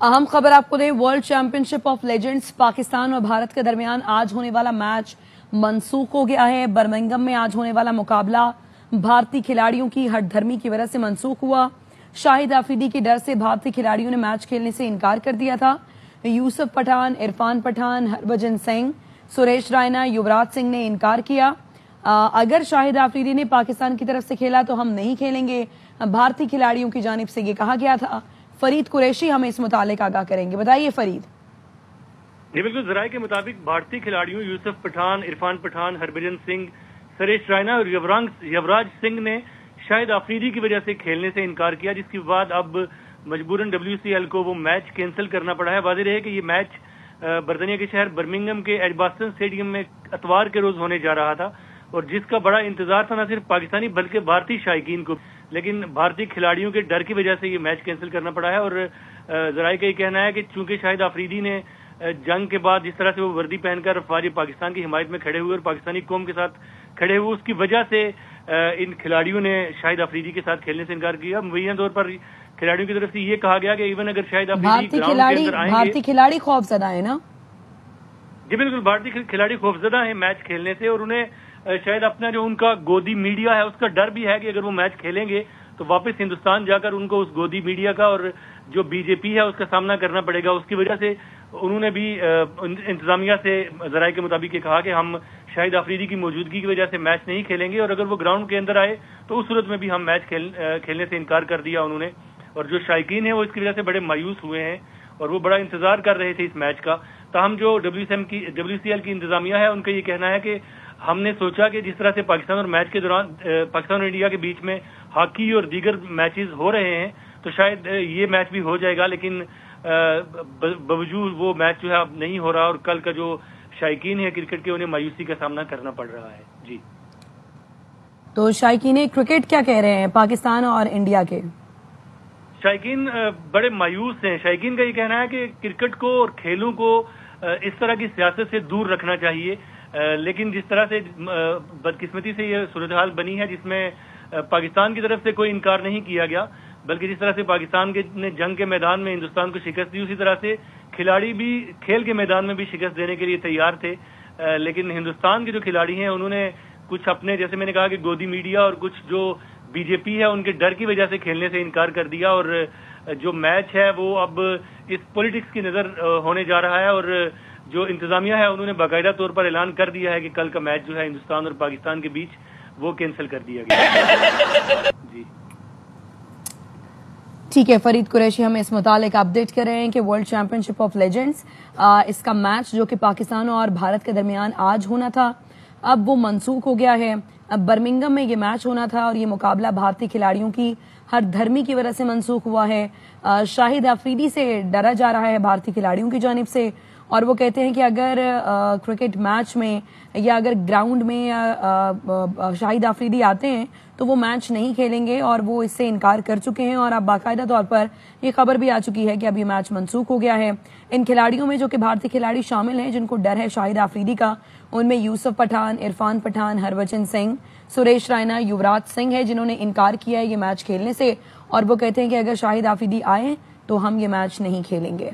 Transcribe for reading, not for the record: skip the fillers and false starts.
अहम खबर आपको दें, world championship of legends Pakistan और भारत के दरमियान आज होने वाला मैच मनसूख हो गया है। बर्मिंघम में आज होने वाला मुकाबला भारतीय खिलाड़ियों की हठधर्मी की वजह से मनसूख हुआ। शाहिद आफरीदी के डर से भारतीय खिलाड़ियों ने मैच खेलने से इनकार कर दिया था। यूसुफ पठान, इरफान पठान, हरभजन सिंह, सुरेश रैना, युवराज सिंह ने इनकार किया। अगर शाहिद आफरीदी ने पाकिस्तान की तरफ से खेला तो हम नहीं खेलेंगे, भारतीय खिलाड़ियों की जानिब से ये कहा गया था। फरीद कुरैशी हमें इस मुतालिक आगाह करेंगे। बताइए फरीद। जी बिल्कुल, जराये के मुताबिक भारतीय खिलाड़ियों यूसुफ पठान, इरफान पठान, हरभजन सिंह, सुरेश रैना और युवराज सिंह ने शाहिद आफरीदी की वजह से खेलने से इनकार किया, जिसके बाद अब मजबूरन WCL को वो मैच कैंसिल करना पड़ा है। वाज़ेह रहे कि ये मैच बर्तानिया के शहर बर्मिंघम के एजबास्टन स्टेडियम में इतवार के रोज होने जा रहा था और जिसका बड़ा इंतजार था न सिर्फ पाकिस्तानी बल्कि भारतीय शायकीन को, लेकिन भारतीय खिलाड़ियों के डर की वजह से ये मैच कैंसिल करना पड़ा है। और जराये का ये कहना है कि चूंकि शाहिद आफरीदी ने जंग के बाद जिस तरह से वो वर्दी पहनकर फौज पाकिस्तान की हिमायत में खड़े हुए और पाकिस्तानी कौम के साथ खड़े हुए, उसकी वजह से इन खिलाड़ियों ने शाहिद आफरीदी के साथ खेलने से इनकार किया। मुबैयन तौर पर खिलाड़ियों की तरफ से ये कहा गया कि इवन अगर शाहिद आफरीदी ग्राउंड के अंदर आएंगे, भारतीय खिलाड़ी खौफजदा है ना? जी बिल्कुल, भारतीय खिलाड़ी खौफजदा है मैच खेलने से और उन्हें शायद अपना जो उनका गोदी मीडिया है उसका डर भी है कि अगर वो मैच खेलेंगे तो वापस हिंदुस्तान जाकर उनको उस गोदी मीडिया का और जो बीजेपी है उसका सामना करना पड़ेगा। उसकी वजह से उन्होंने भी इंतजामिया से जराये के मुताबिक कहा कि हम शाहिद आफरीदी की मौजूदगी की वजह से मैच नहीं खेलेंगे और अगर वो ग्राउंड के अंदर आए तो उस सूरत में भी हम मैच खेलने से इनकार कर दिया उन्होंने। और जो शायकीन है वो इसकी वजह से बड़े मायूस हुए हैं और वो बड़ा इंतजार कर रहे थे इस मैच का। ताहम जो WCL की इंतजामिया है उनका ये कहना है कि हमने सोचा कि जिस तरह से पाकिस्तान और मैच के दौरान पाकिस्तान और इंडिया के बीच में हॉकी और दीगर मैचेस हो रहे हैं तो शायद ये मैच भी हो जाएगा, लेकिन बावजूद वो मैच जो है अब नहीं हो रहा और कल का जो शायकीन है क्रिकेट के उन्हें मायूसी का सामना करना पड़ रहा है। जी, तो शायकीन क्रिकेट क्या कह रहे हैं पाकिस्तान और इंडिया के? शायकीन बड़े मायूस हैं। शायकीन का ये कहना है कि क्रिकेट को और खेलों को इस तरह की सियासत से दूर रखना चाहिए, लेकिन जिस तरह से बदकिस्मती से ये सूरत हाल बनी है जिसमें पाकिस्तान की तरफ से कोई इनकार नहीं किया गया, बल्कि जिस तरह से पाकिस्तान ने जंग के मैदान में हिंदुस्तान को शिकस्त दी उसी तरह से खिलाड़ी भी खेल के मैदान में भी शिकस्त देने के लिए तैयार थे। लेकिन हिंदुस्तान के जो खिलाड़ी हैं उन्होंने कुछ अपने, जैसे मैंने कहा कि गोदी मीडिया और कुछ जो बीजेपी है उनके डर की वजह से खेलने से इनकार कर दिया और जो मैच है वो अब इस पॉलिटिक्स की नजर होने जा रहा है। और जो इंतजामिया है उन्होंने बाकायदा तौर पर ऐलान कर दिया है कि कल का मैच जो है हिंदुस्तान और पाकिस्तान के बीच वो कैंसिल कर दिया गया। जी ठीक है, फरीद कुरैशी हमें इस मुतालिक अपडेट कर रहे हैं कि वर्ल्ड चैंपियनशिप ऑफ लेजेंड्स इसका मैच जो कि पाकिस्तान और भारत के दरमियान आज होना था अब वो मनसूख हो गया है। अब बर्मिंघम में ये मैच होना था और ये मुकाबला भारतीय खिलाड़ियों की हठधर्मी की वजह से मनसूख हुआ है। शाहिद आफरीदी से डरा जा रहा है भारतीय खिलाड़ियों की जानिब से और वो कहते हैं कि अगर क्रिकेट मैच में या अगर ग्राउंड में शाहिद आफरीदी आते हैं तो वो मैच नहीं खेलेंगे और वो इससे इनकार कर चुके हैं और अब बाकायदा तौर पर ये खबर भी आ चुकी है कि अब ये मैच मनसूख हो गया है। इन खिलाड़ियों में जो कि भारतीय खिलाड़ी शामिल हैं जिनको डर है शाहिद आफरीदी का, उनमें यूसुफ पठान, इरफान पठान, हरभजन सिंह, सुरेश रैना, युवराज सिंह है जिन्होंने इनकार किया है ये मैच खेलने से और वो कहते हैं कि अगर शाहिद आफरीदी आए तो हम ये मैच नहीं खेलेंगे।